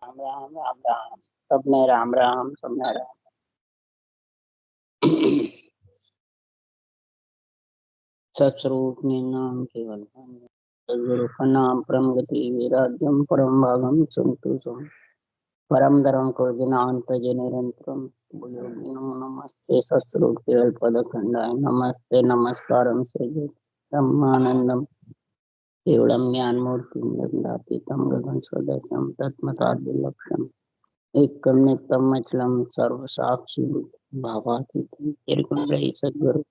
राम राम राम राम, सबने राम राम, सबने राम। सत्स्वरूप नाम केवल सद्गुरु का नाम परम गति वेदाद्यम परम भागम संतु सम परम धर्म को ज्ञानत निरंतरम नमस्ते सत्स्वरूप केवल पद खंडाय नमस्ते नमस्कारम से ब्रह्मानंदम केवलम ज्ञान मूर्ति गंगातीतम गगन स्वदर्शनम तत्मसाद्विलक्षणम एक नित्यम अचलम सर्व साक्षी भावातीतम निर्गुण रही सद्गुरु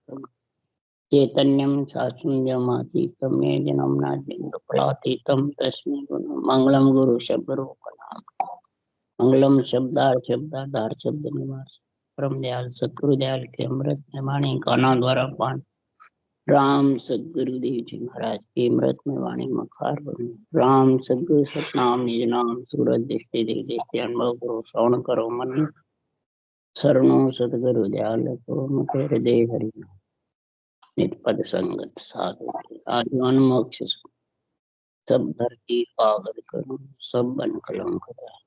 चैतन्यम शास्त्रमातीतम जन्म नाट्यम तस्मै गुरु मंगलम गुरु शब्द रूपनाम मंगलम शब्दार शब्द निवास परम दयाल सतगुरु दयाल के अमृत में वाणी काना द्वारा पान राम सदगुरु देव जी महाराज के अमृत में वाणी मखार बनी राम सदगुरु सतनाम निज नाम सूरज दृष्टि दृष्टि अनुभव करो श्रवण करो मन शरणो सदगुरु दयाल को मुखे हृदय हरि निपद संगत साधु आजीवन मोक्ष सब धरती पागल करूं सब बन कलम करा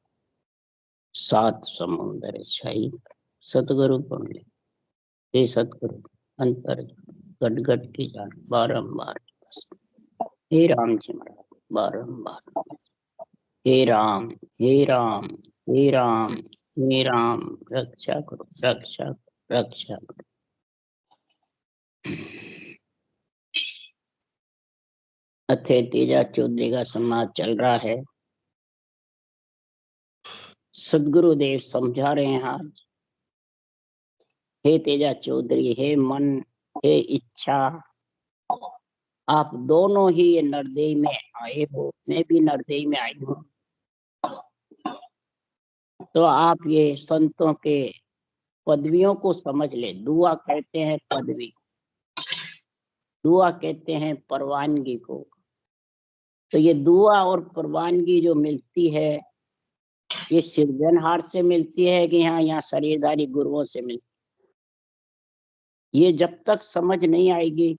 सात समुंदर छाई सतगुरु पुण्य हे सतगुरु अंतर गट गट की जान बारंबार हे राम जी महाराज बारंबार हे राम हे राम हे राम हे राम रक्षा करो रक्षा करो रक्षा करो। अथे तेजा चौधरी का समाज चल रहा है। सदगुरुदेव समझा रहे हैं आज, हे तेजा चौधरी, हे मन, हे इच्छा, आप दोनों ही ये नरदेह में आए हो, मैं भी नरदेह में आई हूँ। तो आप ये संतों के पदवियों को समझ ले। दुआ कहते हैं पदवी, दुआ कहते हैं परवानगी को। तो ये दुआ और परवानगी जो मिलती है ये सृजनहार से मिलती है कि यहाँ शरीरधारी गुरुओं से मिलती है। ये जब तक समझ नहीं आएगी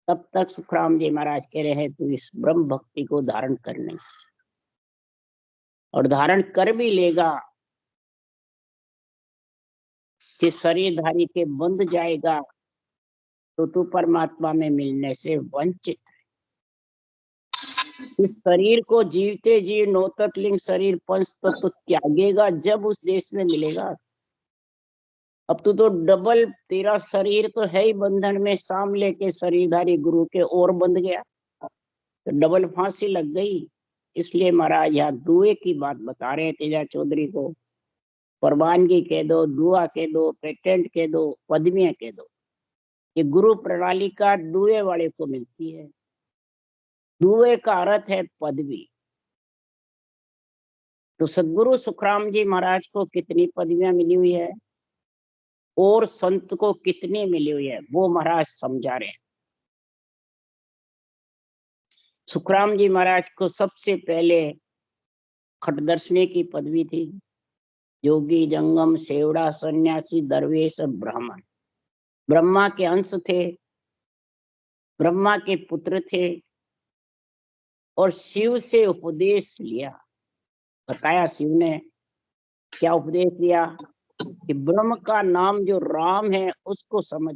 तब तक सुखराम जी महाराज कह रहे हैं तू इस ब्रह्म भक्ति को धारण करने से, और धारण कर भी लेगा कि शरीरधारी के बंध जाएगा तो तू परमात्मा में मिलने से वंचित है। इस शरीर को जीवते जीव नौतत्लिंग शरीर पंच तत्व त्यागेगा जब उस देश में मिलेगा। अब तू तो डबल, तेरा शरीर तो है ही बंधन में, शाम लेके शरीरधारी गुरु के और बंध गया तो डबल फांसी लग गई। इसलिए महाराज यहाँ दुए की बात बता रहे तेजा चौधरी को। परवानगी कह दो, दुआ कह दो, पेटेंट कह दो, पदवियां कह दो, ये गुरु प्रणाली का दुए वाले को मिलती है। दुए का अर्थ है पदवी। तो सदगुरु सुखराम जी महाराज को कितनी पदवियां मिली हुई है और संत को कितनी मिली हुई है वो महाराज समझा रहे हैं। सुखराम जी महाराज को सबसे पहले खटदर्शनी की पदवी थी। योगी, जंगम, सेवड़ा, सन्यासी, दरवेश, ब्राह्मण। ब्रह्मा के अंश थे, ब्रह्मा के पुत्र थे और शिव से उपदेश लिया। बताया शिव ने क्या उपदेश लिया कि ब्रह्म का नाम जो राम है उसको समझ,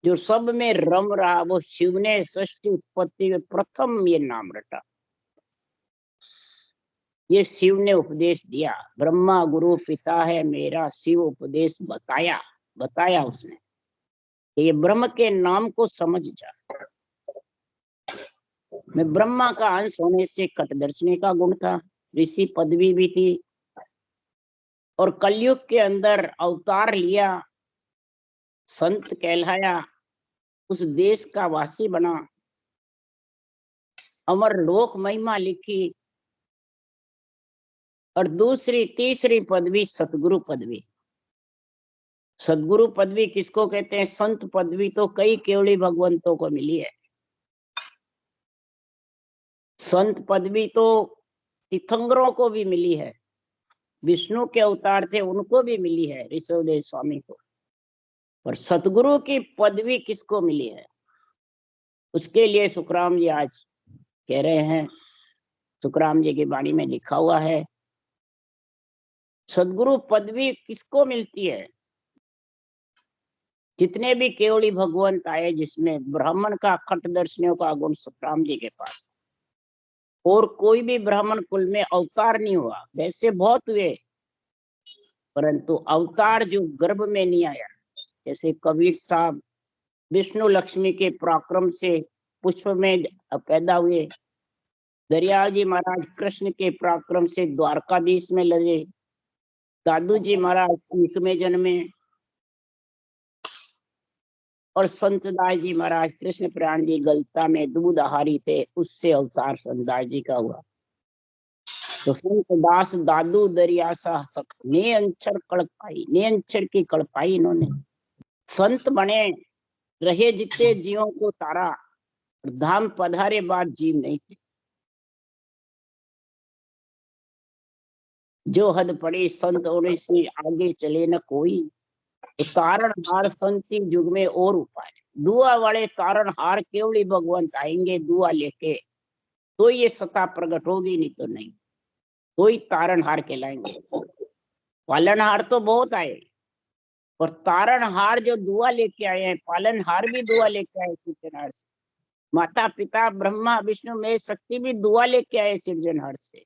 जो सब में रम रहा वो शिव ने सृष्टि उत्पत्ति में प्रथम ये नाम रटा। ये शिव ने उपदेश दिया। ब्रह्मा गुरु पिता है मेरा, शिव उपदेश बताया। बताया उसने कि ये ब्रह्म के नाम को समझ जा। मैं ब्रह्मा का अंश होने से कटदर्शनी का गुण था, ऋषि पदवी भी थी और कलयुग के अंदर अवतार लिया, संत कहलाया, उस देश का वासी बना, अमर लोक महिमा लिखी। और दूसरी तीसरी पदवी सतगुरु पदवी। सतगुरु पदवी किसको कहते हैं? संत पदवी तो कई केवली भगवंतों को मिली है। संत पदवी तो तीर्थंकरों को भी मिली है, विष्णु के अवतार थे उनको भी मिली है, ऋषभदेव स्वामी को। और सतगुरु की पदवी किसको मिली है? उसके लिए सुखराम जी आज कह रहे हैं सुखराम जी की वाणी में लिखा हुआ है, सदगुरु पदवी किसको मिलती है? जितने भी केवली भगवंत आए, जिसमें ब्राह्मण का खट दर्शनियों का गुण सुखराम जी के पास, और कोई भी ब्राह्मण कुल में अवतार नहीं हुआ। वैसे बहुत हुए, परंतु अवतार जो गर्भ में नहीं आया। जैसे कबीर साहब विष्णु लक्ष्मी के पराक्रम से पुष्प में पैदा हुए, दरियाल जी महाराज कृष्ण के पराक्रम से द्वारकाधीश में लगे, दादू जी महाराज ईख में जन्मे, और संत दास जी महाराज कृष्ण प्राण जी गलता में दूध आहारी थे, उससे अवतार संत दास जी का हुआ। तो संत दास दादू दरिया सा ने अंचर कड़पाई, ने अंचर की कड़पाई इन्होंने। संत बने रहे जितने जीवों को तारा, धाम पधारे बाद जीव नहीं थे। जो हद पड़ी संत होने से आगे चले न कोई, तो तारण हार संति युग में और उपाय। दुआ वाले तारण हार केवली भगवंत आएंगे दुआ लेके, तो ये सत्ता प्रकट होगी, नहीं तो नहीं। तो ही तारण हार कहलाएंगे। पालनहार तो बहुत आए, और तारण हार जो दुआ लेके आए हैं, पालनहार भी दुआ लेके आए सृजनहार से। माता पिता ब्रह्मा विष्णु में शक्ति भी दुआ लेके आए सृजनहार से।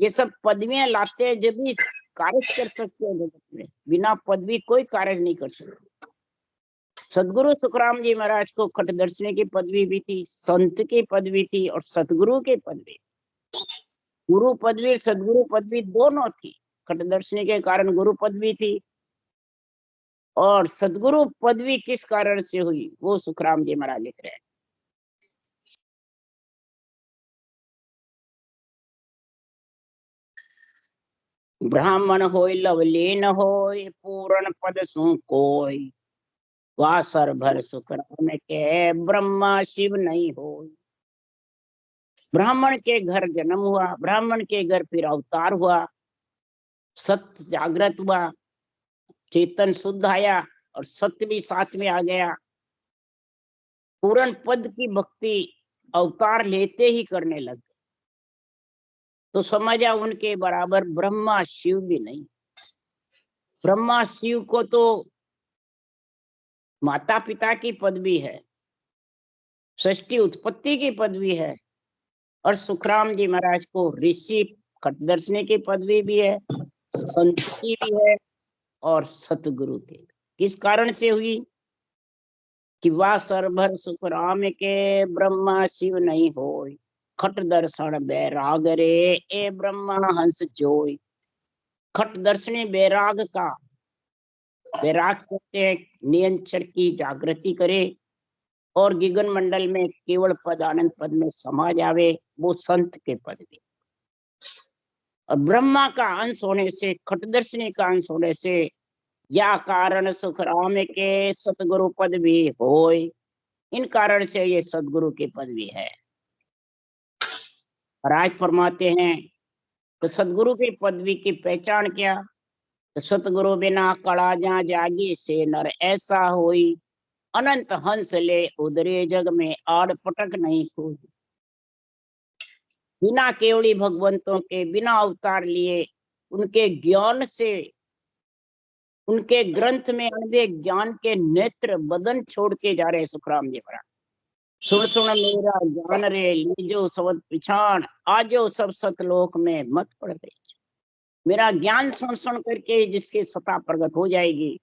ये सब पदवियां लाते हैं जब भी कार्य कर सकते हैं जगत में, बिना पदवी कोई कार्य नहीं कर सकते। सदगुरु सुखराम जी महाराज को खटदर्शनी की पदवी भी थी, संत की पदवी थी, और सतगुरु की पदवी। गुरु पदवी और सदगुरु पदवी दोनों थी। खटदर्शनी के कारण गुरु पदवी थी, और सदगुरु पदवी किस कारण से हुई वो सुखराम जी महाराज लिख रहे हैं। ब्राह्मण होय लवलीन होय, पूर्ण पद सु कोय, वासर भर सुखराम के, ब्रह्मा शिव नहीं हो। ब्राह्मण के घर जन्म हुआ, ब्राह्मण के घर फिर अवतार हुआ, सत्य जागृत हुआ, चेतन शुद्ध आया, और सत्य भी साथ में आ गया। पूर्ण पद की भक्ति अवतार लेते ही करने लग गए, तो समझा उनके बराबर ब्रह्मा शिव भी नहीं। ब्रह्मा शिव को तो माता पिता की पदवी है, सृष्टि उत्पत्ति की पदवी है, और सुखराम जी महाराज को ऋषि खटदर्शनी की पदवी भी है, संत की भी है, और सतगुरु की। किस कारण से हुई कि वाह सरभर सुखराम के, ब्रह्मा शिव नहीं होय, खट दर्शन बैराग रे, ए ब्रह्मा हंस जोय। खट दर्शनी बैराग का, बैराग कहते हैं नियंत्रण की जागृति करे, और गिगन मंडल में केवल पद आनंद पद में समा जावे, वो संत के पद में। और ब्रह्मा का अंश होने से, खटदर्शनी का अंश होने से, या कारण सुखराम के सतगुरु पद भी होय, इन कारण से ये सदगुरु की पदवी है। राज फरमाते हैं तो सदगुरु की पदवी की पहचान क्या? तो सतगुरु बिना कड़ा जा जागी से नर ऐसा होई, अनंत हंस ले उदरे जग में आड़ पटक नहीं हुई। बिना केवली भगवंतों के, बिना अवतार लिए, उनके ज्ञान से, उनके ग्रंथ में अंधे ज्ञान के नेत्र बदन छोड़ के जा रहे सुखराम जी महाराज। सुन सुन मेरा ज्ञान रे, लीजो सबद पिछाण, आजो सब सतलोक में मत पड़ गई। मेरा ज्ञान सुन सुन करके जिसकी सत्ता प्रकट हो जाएगी,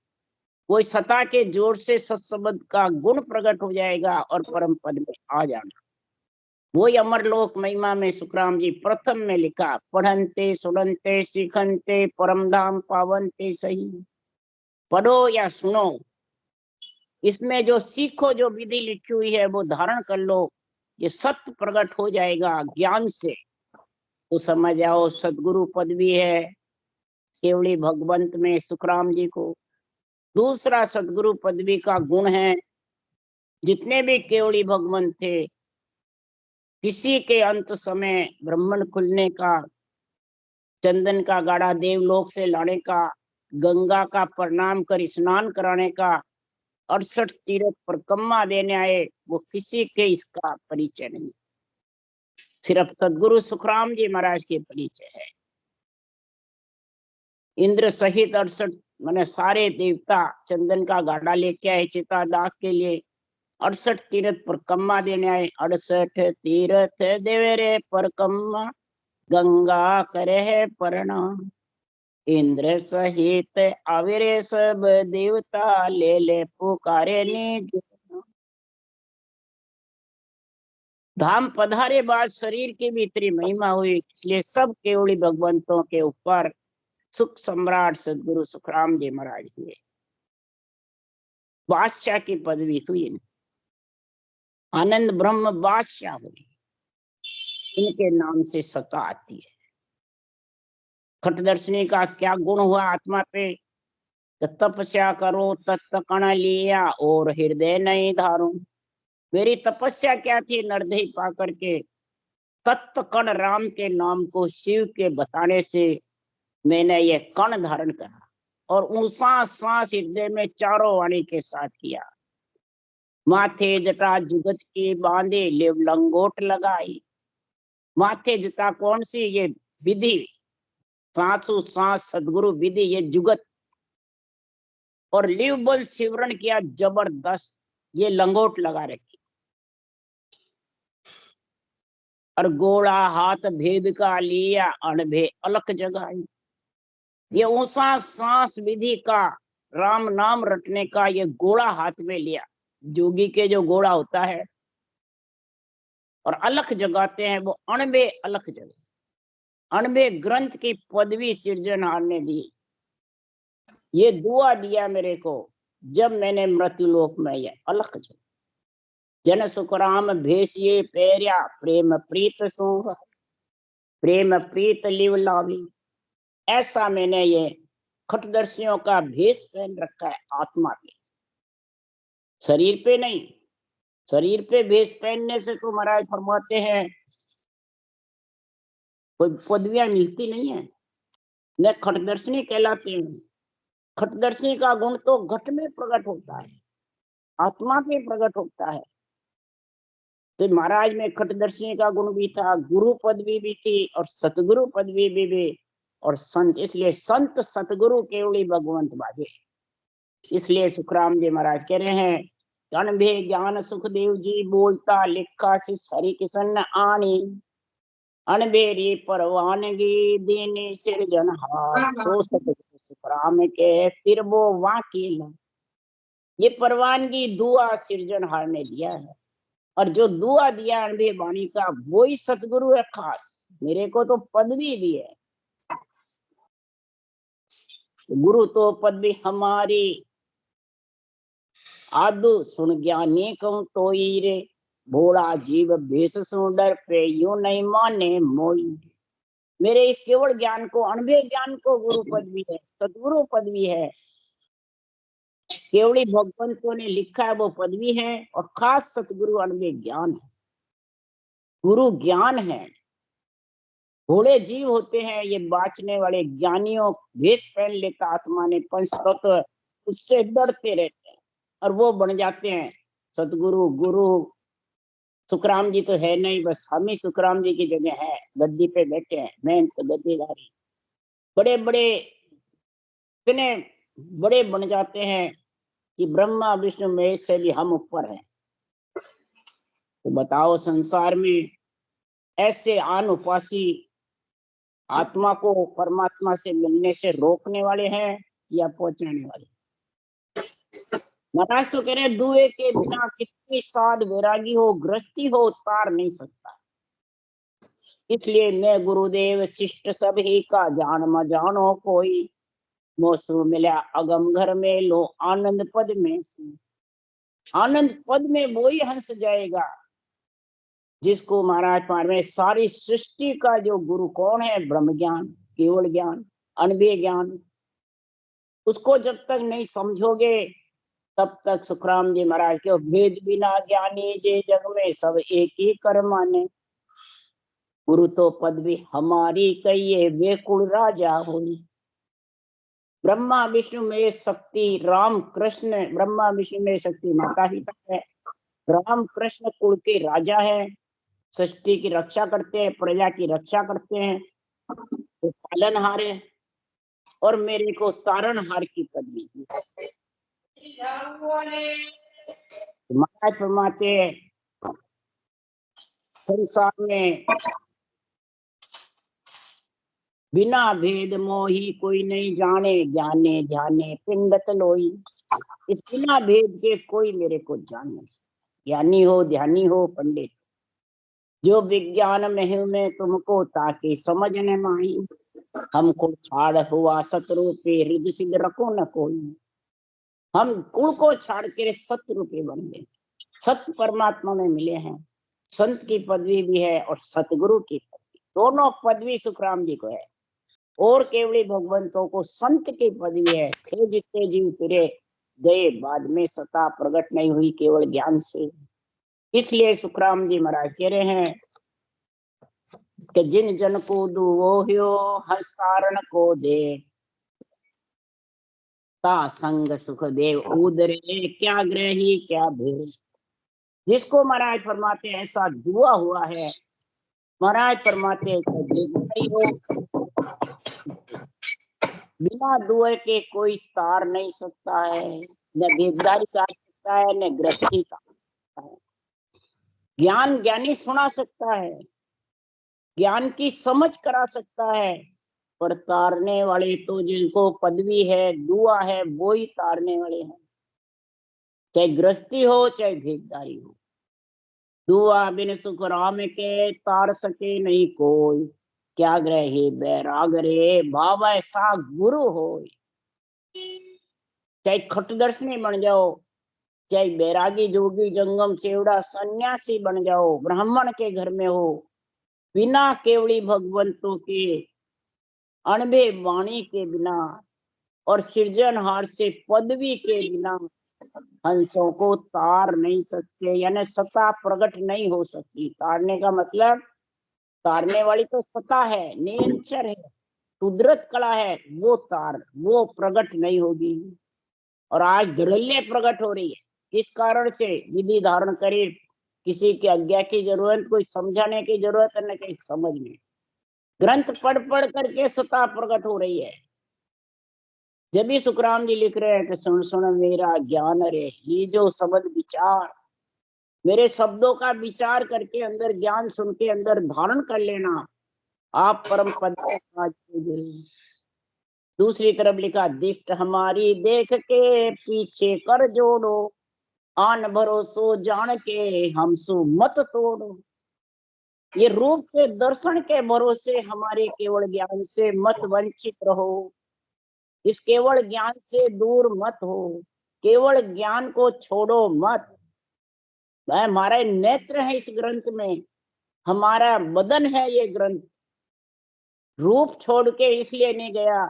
वो सत्ता के जोर से सत्सबद का गुण प्रकट हो जाएगा, और परम पद में आ जाना। वही अमरलोक महिमा में सुखराम जी प्रथम में लिखा, पढ़नते सुनते सीखनते परम धाम पावनते सही। पढ़ो या सुनो, इसमें जो सीखो, जो विधि लिखी हुई है वो धारण कर लो, ये सत्य प्रकट हो जाएगा ज्ञान से। तो समझ आओ सदगुरु पदवी है केवली भगवंत में सुखराम जी को। दूसरा सदगुरु पदवी का गुण है, जितने भी केवली भगवंत थे, किसी के अंत समय ब्राह्मण खुलने का, चंदन का गाड़ा देवलोक से लाने का, गंगा का प्रणाम कर स्नान कराने का, 68 तीर्थ परिक्रमा देने आए, वो किसी के इसका परिचय नहीं। सिर्फ सदगुरु सुखराम जी महाराज के परिचय है। इंद्र सहित 68 माने सारे देवता चंदन का गाड़ा लेके आए चितादाह के लिए। 68 तीर्थ परिक्रमा देने आए। 68 तीर्थ देवेरे परिक्रमा गंगा करे है प्रणाम। इंद्र सहित आविरे सब देवता ले ले पुकारे निज। धाम पधारे बाद शरीर की भी इतनी महिमा हुई, इसलिए सब केवली भगवंतों के ऊपर सुख सम्राट सदगुरु सुखराम जी महाराज हुए। बादशाह की पदवी हुई, आनंद ब्रह्म बादशाह हुई, इनके नाम से सत्ता आती है। खटदर्शनी का क्या गुण हुआ आत्मा पे? तो तपस्या करो तत्त कण लिया और हृदय नहीं धारो। मेरी तपस्या क्या थी? नरदेह पा करके तत्त कण राम के नाम को शिव के बताने से मैंने ये कण धारण करा और ऊंसा सांस हृदय में चारों वाणी के साथ किया। माथे जटा जुगत की बांधे लिव लंगोट लगाई। माथे जटा कौन सी? ये विधि, सांसु सांस सदगुरु विधि, ये जुगत। और लिव बल सिवरण किया जबरदस्त, ये लंगोट लगा रखी। और गोड़ा हाथ भेद का लिया अणभे अलख जगाई। ये ऊंसा सांस विधि का, राम नाम रटने का ये गोड़ा हाथ में लिया। जोगी के जो गोड़ा होता है और अलख जगाते हैं, वो अणबे अलख जगा। अणबे ग्रंथ की पदवी सिरजनहार ने दी। ये दुआ दिया मेरे को जब मैंने मृत्युलोक में ये अलख जगा। जन सुखराम भेसिए पैरिया प्रेम प्रीत सो। प्रेम प्रीत लिव लावी। ऐसा मैंने ये खटदर्शियों का भेष पहन रखा है आत्मा पे, शरीर पे नहीं। शरीर पे भेष पहनने से तो महाराज फरमाते हैं कोई पदवियां मिलती नहीं है, न खटदर्शनी कहलाते हैं। खटदर्शनी का गुण तो घट में प्रकट होता है, आत्मा पे प्रकट होता है। तो महाराज में खटदर्शनी का गुण भी था, गुरु पदवी भी थी और सतगुरु पदवी भी और संत। इसलिए संत सतगुरु केवली भगवंत बाजे। इसलिए सुखराम जी महाराज कह रहे हैं, तन भे ज्ञान सुखदेव जी बोलता लिखा शिष हरि किशन आनी। अनबेरी परवानगी दीनी सिरजनहार। सो सतगुरु सुखराम के फिर वो वाकिल। ये परवानगी दुआ सिरजनहार ने दिया है, और जो दुआ दिया अनबे वाणी का वही सतगुरु है खास। मेरे को तो पदवी दी है, गुरु तो पदवी हमारी। आदु सुन ज्ञानी कहूं तो रे, भोला जीव भेष सु डर पे यूं नहीं माने मोई। मेरे इस केवल ज्ञान को, अणबे ज्ञान को गुरु पदवी है, सदगुरु पदवी है। केवली भगवंतों ने लिखा है वो पदवी है, और खास सतगुरु अणबे ज्ञान है, गुरु ज्ञान है। भोले जीव होते हैं ये बाँचने वाले ज्ञानियों, भेष पहन लेता आत्मा ने पंच तत्व, उससे डरते रहते हैं और वो बन जाते हैं सतगुरु गुरु। सुखराम जी तो है नहीं, बस हम ही सुखराम जी की जगह है, गद्दी पे बैठे हैं, मैं तो गद्दीदारी। बड़े बड़े इतने बड़े बन जाते हैं कि ब्रह्मा विष्णु महेश से भी हम ऊपर हैं। तो बताओ संसार में ऐसे अनुपासी आत्मा को परमात्मा से मिलने से रोकने वाले हैं या पहुंचाने वाले? महाराज तो कह रहे दुए के बिना कितनी साध वैरागी हो, गृहस्थी हो, तार नहीं सकता। इसलिए मैं गुरुदेव शिष्ट सभी का जान म जानो कोई। मोसु मिला अगम घर में लो आनंद पद में। आनंद पद में वो ही हंस जाएगा जिसको महाराज पार में सारी सृष्टि का जो गुरु कौन है? ब्रह्म ज्ञान, केवल ज्ञान, अनबे ज्ञान। उसको जब तक नहीं समझोगे तब तक सुखराम जी महाराज के भेद बिना ज्ञानी जे जग में सब एक ही कर माने। गुरु तो पदवी हमारी कहिए वे कुल राजा हुई। ब्रह्मा विष्णु में शक्ति राम कृष्ण, ब्रह्मा विष्णु में शक्ति माता पिता है, राम कृष्ण कुल के राजा है। सृष्टि की रक्षा करते हैं, प्रजा की रक्षा करते हैं, तो पालनहार है, और मेरे को तारणहार की पदवी दी। महाराज फरमाते हैं संसार में बिना भेद मोही कोई नहीं जाने, ज्ञाने ध्याने पिंडत लोई। इस बिना भेद के कोई मेरे को जान नहीं सकता, ज्ञानी हो ध्यानी हो पंडित, जो विज्ञान में हूं मैं तुमको ताकि समझ न माही। हमको छाड़ हुआ शत्रु पे हृदय सिद्ध रखो न कोई। हम कुल को छाड़ के शत्रु पे बन गए, सत्य परमात्मा में मिले हैं। संत की पदवी भी है और सतगुरु की पदवी, दोनों पदवी सुखराम जी को है। और केवली भगवंतों को संत की पदवी है। थे जितने जीव तेरे गए बाद में सता प्रकट नहीं हुई केवल ज्ञान से। इसलिए सुखराम जी महाराज कह रहे हैं कि जिन जन को दू वो हर सारण को दे, ता संग सुख देव उदरे, क्या ग्रही क्या भेद। जिसको महाराज फरमाते ऐसा दुआ हुआ है, महाराज फरमाते हो बिना दुए के कोई तार नहीं सकता है, न भेददारी काट सकता है, न गृहस्थी काट सकता है। ज्ञान ज्ञानी सुना सकता है, ज्ञान की समझ करा सकता है, पर तारने वाले तो जिनको पदवी है, दुआ है, वो ही तारने वाले हैं। चाहे गृहस्थी हो चाहे भेददारी हो, दुआ बिन सुख राम के तार सके नहीं कोई। क्या ग्रही बैराग रे भाव ऐसा गुरु हो। चाहे खटदर्शनी बन जाओ, चाहे बैरागी जोगी जंगम सेवड़ा सन्यासी बन जाओ, ब्राह्मण के घर में हो, बिना केवली भगवंतों के अणबे वाणी के बिना और सृजनहार से पदवी के बिना हंसों को तार नहीं सकते, यानी सत्ता प्रकट नहीं हो सकती। तारने का मतलब, तारने वाली तो सत्ता है, निरंतर है, कुदरत कला है, वो तार वो प्रकट नहीं होगी। और आज धड़ल्ले प्रकट हो रही है। किस कारण से? विधि धारण करे, किसी की आज्ञा की जरूरत, कोई समझाने की जरूरत है, न कहीं समझ में। ग्रंथ पढ़ पढ़ करके सत्ता प्रकट हो रही है। जब भी सुखराम जी लिख रहे हैं कि सुन सुन मेरा ज्ञान रे, ये जो शब्द विचार, मेरे शब्दों का विचार करके अंदर ज्ञान सुन के अंदर धारण कर लेना, आप परम पद में। दूसरी तरफ लिखा दिष्ट हमारी देख के पीछे कर जोड़ो, आन भरोसो जान के हमसु मत तोड़ो। ये रूप के दर्शन के भरोसे हमारे केवल ज्ञान से मत वंचित रहो, इस केवल ज्ञान से दूर मत हो, केवल ज्ञान को छोड़ो मत। हमारा नेत्र है इस ग्रंथ में, हमारा बदन है ये ग्रंथ। रूप छोड़ के इसलिए नहीं गया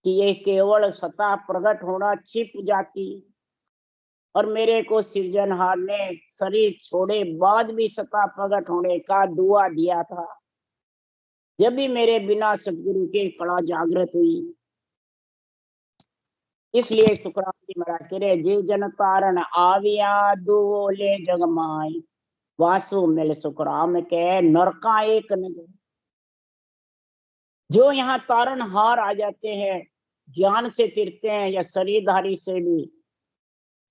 कि ये केवल सत्ता प्रकट होना छिप जाती, और मेरे को सृजनहार ने शरीर छोड़े बाद भी सत्ता प्रकट होने का दुआ दिया था। जब भी मेरे बिना सदगुरु के कड़ा जागृत हुई। इसलिए सुखराम जी महाराज कह रहे, जे जन कारण आविया दुओले जगमाई, वासु मिल सुखराम के नरका एक नजर। जो यहाँ तारण हार आ जाते हैं, ज्ञान से तिरते हैं या शरीरधारी से भी,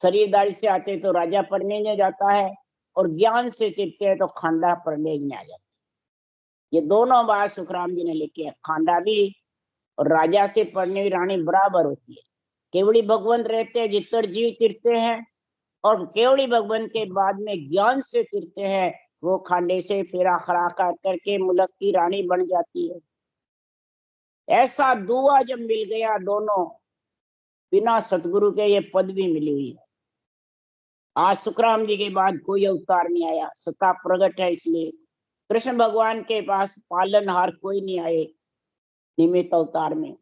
शरीरधारी से आते तो राजा पढ़ने में जाता है, और ज्ञान से तिरते हैं तो खांडा पढ़ने में आ जाता है। ये दोनों बात सुखराम जी ने लिखी है। खांडा भी और राजा से पढ़ने भी रानी बराबर होती है। केवली भगवंत रहते हैं जितर जीव तिरते हैं, और केवली भगवंत के बाद में ज्ञान से तिरते हैं, वो खांडे से फेरा खड़ा करके मुल्क की रानी बन जाती है। ऐसा दुआ जब मिल गया दोनों, बिना सतगुरु के ये पदवी मिली हुई है। आज सुखराम जी के बाद कोई अवतार नहीं आया, सत्ता प्रकट है। इसलिए कृष्ण भगवान के पास पालनहार कोई नहीं आए निमित्त अवतार में,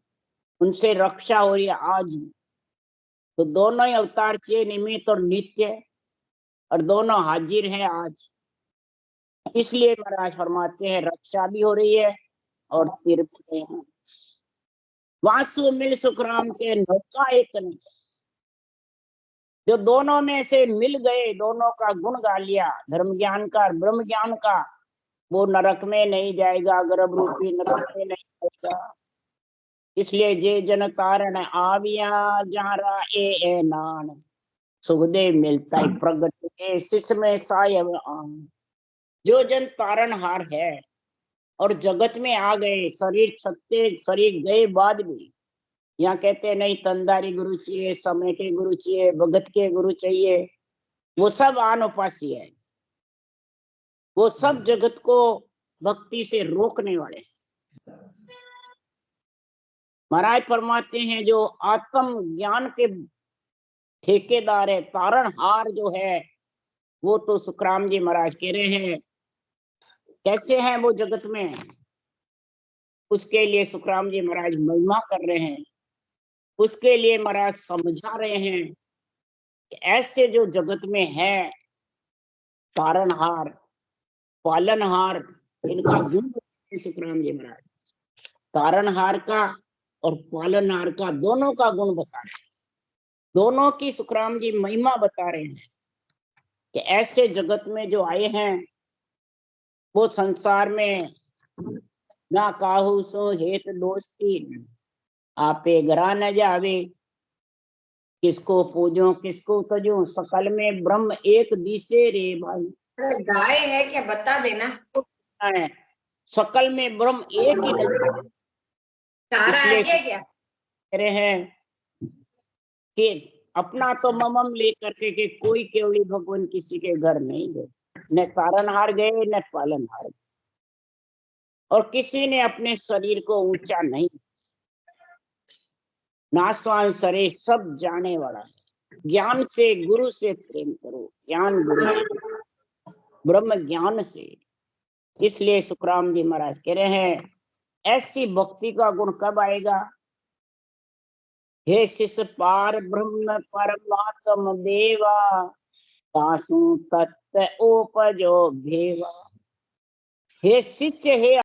उनसे रक्षा हो रही है आज। तो दोनों ही अवतार चाहिए, निमित्त और नित्य, और दोनों हाजिर है आज। इसलिए महाराज फरमाते हैं रक्षा भी हो रही है और तिर भी हैं। वासु मिल सुखराम के नौका एक नहीं। जो दोनों में से मिल गए, दोनों का गुण गा लिया, धर्म ज्ञान का ब्रह्म ज्ञान का, वो नरक में नहीं जाएगा, गर्भ रूपी नरक में नहीं जाएगा। इसलिए जे जन कारण आविया जहां ए नान, सुखदेव मिलता ही प्रगट के शिष में सायब आन। जो जन तारणहार है और जगत में आ गए, शरीर छत्ते शरीर गए बाद भी, यहाँ कहते नहीं तंदारी गुरु चाहिए, समय के गुरु चाहिए, भगत के गुरु चाहिए, वो सब अनउपासी है, वो सब जगत को भक्ति से रोकने वाले। महाराज फरमाते हैं जो आत्म ज्ञान के ठेकेदार है, तारणहार जो है, वो तो सुखराम जी महाराज कह रहे हैं कैसे हैं वो जगत में, उसके लिए सुखराम जी महाराज महिमा कर रहे हैं, उसके लिए महाराज समझा रहे हैं कि ऐसे जो जगत में है तारणहार पालनहार, इनका गुण सुखराम जी महाराज, तारणहार का और पालनहार का दोनों का गुण बता रहे हैं, दोनों की सुखराम जी महिमा बता रहे हैं कि ऐसे जगत में जो आए हैं वो संसार में ना काहू सो हेत दोस्ती, आपे गरा न जावे, किसको पूजो किसको तजो, सकल में ब्रह्म एक दिसे रे भाई। गाय है क्या बता देना। है सकल में ब्रह्म एक ही नजर, सारा आ गया क्या? कह रहे हैं कि अपना तो ममम लेकर के कोई केवली भगवान किसी के घर नहीं गए, न तारणहार गए न पालनहार गए, और किसी ने अपने शरीर को ऊंचा नहीं, नासवान शरीर सब जाने वाला है। ज्ञान से गुरु से प्रेम करो, ज्ञान गुरु ब्रह्म ज्ञान से। इसलिए सुखराम जी महाराज कह रहे हैं ऐसी भक्ति का गुण कब आएगा, हे शिष्य पार ब्रह्म परमात्म देवा, तासु तत्व उपजो भेवा। हे शिष्य हे